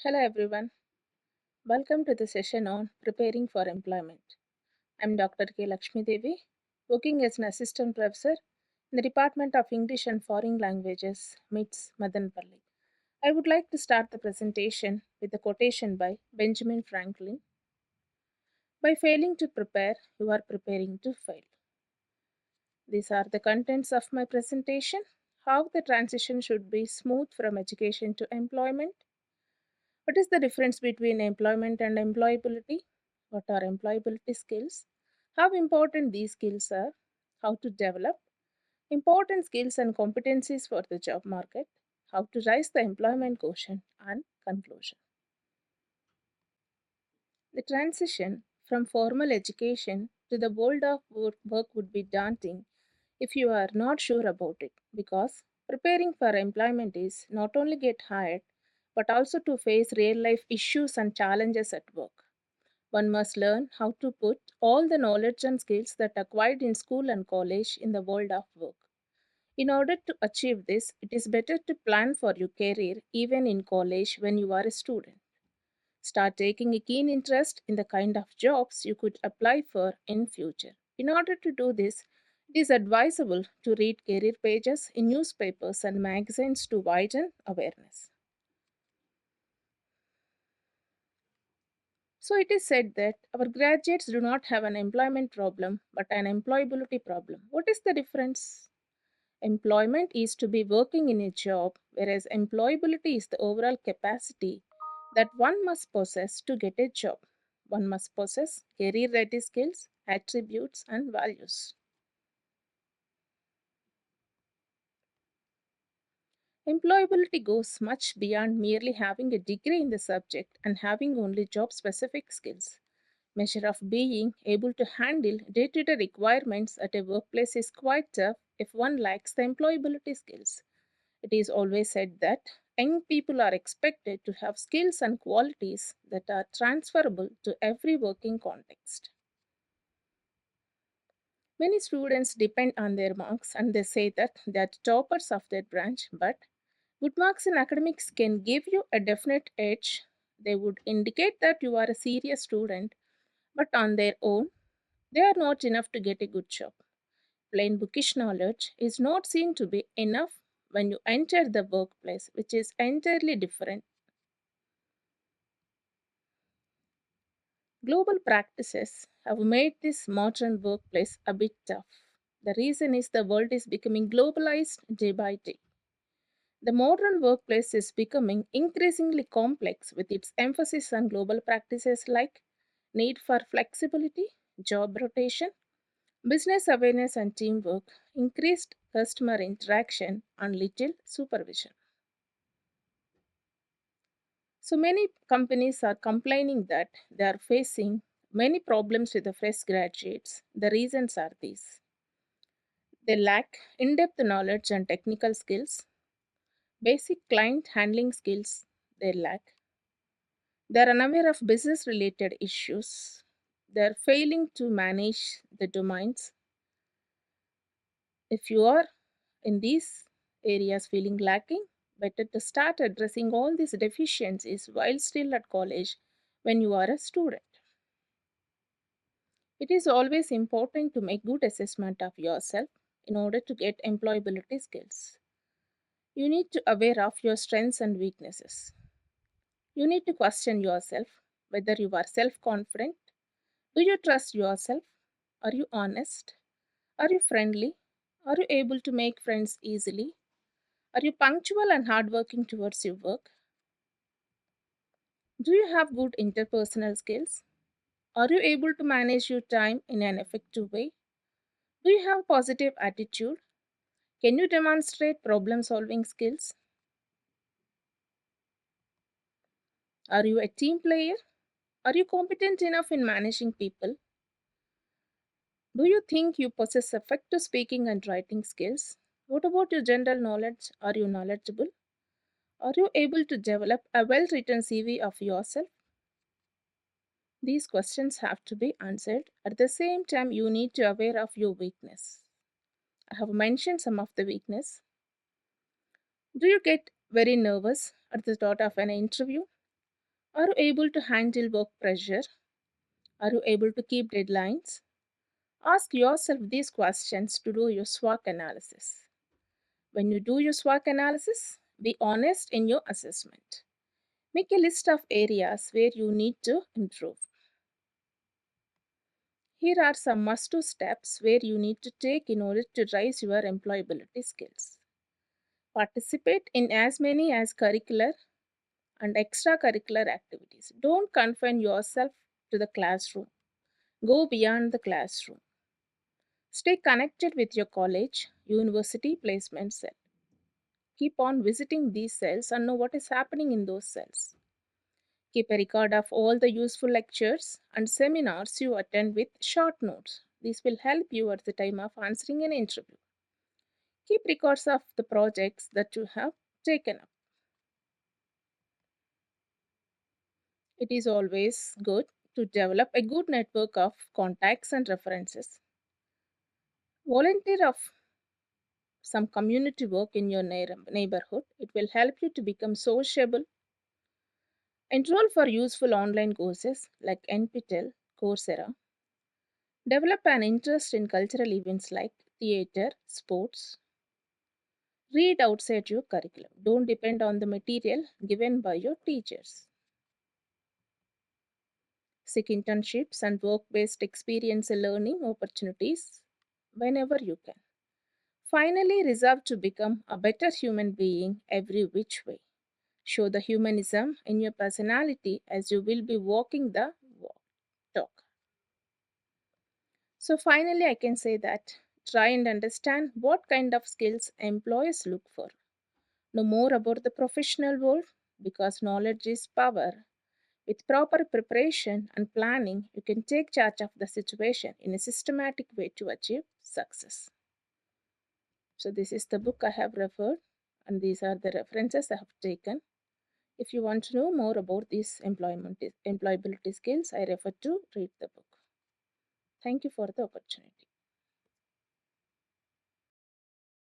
Hello everyone. Welcome to the session on preparing for employment. I'm Dr. Lakshmi Devi, working as an assistant professor in the Department of English and Foreign Languages, MITS, Madanpalli. I would like to start the presentation with a quotation by Benjamin Franklin. By failing to prepare, you are preparing to fail. These are the contents of my presentation. How the transition should be smooth from education to employment. What is the difference between employment and employability? What are employability skills? How important these skills are? How to develop important skills and competencies for the job market? How to raise the employment quotient and conclusion. The transition from formal education to the world of work would be daunting if you are not sure about it because preparing for employment is not only get hired but also to face real life issues and challenges at work. One must learn how to put all the knowledge and skills that acquired in school and college in the world of work. In order to achieve this, it is better to plan for your career even in college when you are a student. Start taking a keen interest in the kind of jobs you could apply for in future. In order to do this, it is advisable to read career pages in newspapers and magazines to widen awareness. So it is said that our graduates do not have an employment problem but an employability problem. What is the difference? Employment is to be working in a job, whereas employability is the overall capacity that one must possess to get a job. One must possess career ready skills, attributes, and values. Employability goes much beyond merely having a degree in the subject and having only job specific skills. Measure of being able to handle day to day requirements at a workplace is quite tough if one lacks the employability skills. It is always said that young people are expected to have skills and qualities that are transferable to every working context. Many students depend on their marks and they say that they are toppers of their branch, but good marks in academics can give you a definite edge. They would indicate that you are a serious student, but on their own, they are not enough to get a good job. Plain bookish knowledge is not seen to be enough when you enter the workplace, which is entirely different. Global practices have made this modern workplace a bit tough. The reason is the world is becoming globalized day by day. The modern workplace is becoming increasingly complex with its emphasis on global practices like need for flexibility, job rotation, business awareness and teamwork, increased customer interaction, and little supervision. So many companies are complaining that they are facing many problems with the fresh graduates. The reasons are these: they lack in depth knowledge and technical skills, basic client handling skills, they lack. They are unaware of business related issues, they are failing to manage the domains. If you are in these areas feeling lacking, better to start addressing all these deficiencies while still at college when you are a student. It is always important to make good assessment of yourself in order to get employability skills. You need to aware of your strengths and weaknesses. You need to question yourself whether you are self-confident. Do you trust yourself? Are you honest? Are you friendly? Are you able to make friends easily? Are you punctual and hardworking towards your work? Do you have good interpersonal skills? Are you able to manage your time in an effective way? Do you have positive attitude? Can you demonstrate problem solving skills? Are you a team player? Are you competent enough in managing people? Do you think you possess effective speaking and writing skills? What about your general knowledge? Are you knowledgeable? Are you able to develop a well written CV of yourself? These questions have to be answered. At the same time, you need to aware of your weakness. I have mentioned some of the weakness. Do you get very nervous at the thought of an interview? Are you able to handle work pressure? Are you able to keep deadlines? Ask yourself these questions to do your SWOT analysis. When you do your SWOT analysis, be honest in your assessment. Make a list of areas where you need to improve. Here are some must do steps where you need to take in order to raise your employability skills. Participate in as many as curricular and extracurricular activities. Don't confine yourself to the classroom. Go beyond the classroom. Stay connected with your college, university placement cell. Keep on visiting these cells and know what is happening in those cells. Keep a record of all the useful lectures and seminars you attend with short notes. This will help you at the time of answering an interview. Keep records of the projects that you have taken up. It is always good to develop a good network of contacts and references. Volunteer of some community work in your neighborhood. It will help you to become sociable. Enroll for useful online courses like NPTEL, Coursera. Develop an interest in cultural events like theater, sports. Read outside your curriculum. Don't depend on the material given by your teachers. Seek internships and work based experience and learning opportunities whenever you can. Finally, resolve to become a better human being every which way. Show the humanism in your personality as you will be walking the talk. So, finally, I can say that try and understand what kind of skills employers look for. Know more about the professional world because knowledge is power. With proper preparation and planning, you can take charge of the situation in a systematic way to achieve success. So, this is the book I have referred, and these are the references I have taken. If you want to know more about these employability skills, I refer to read the book. Thank you for the opportunity.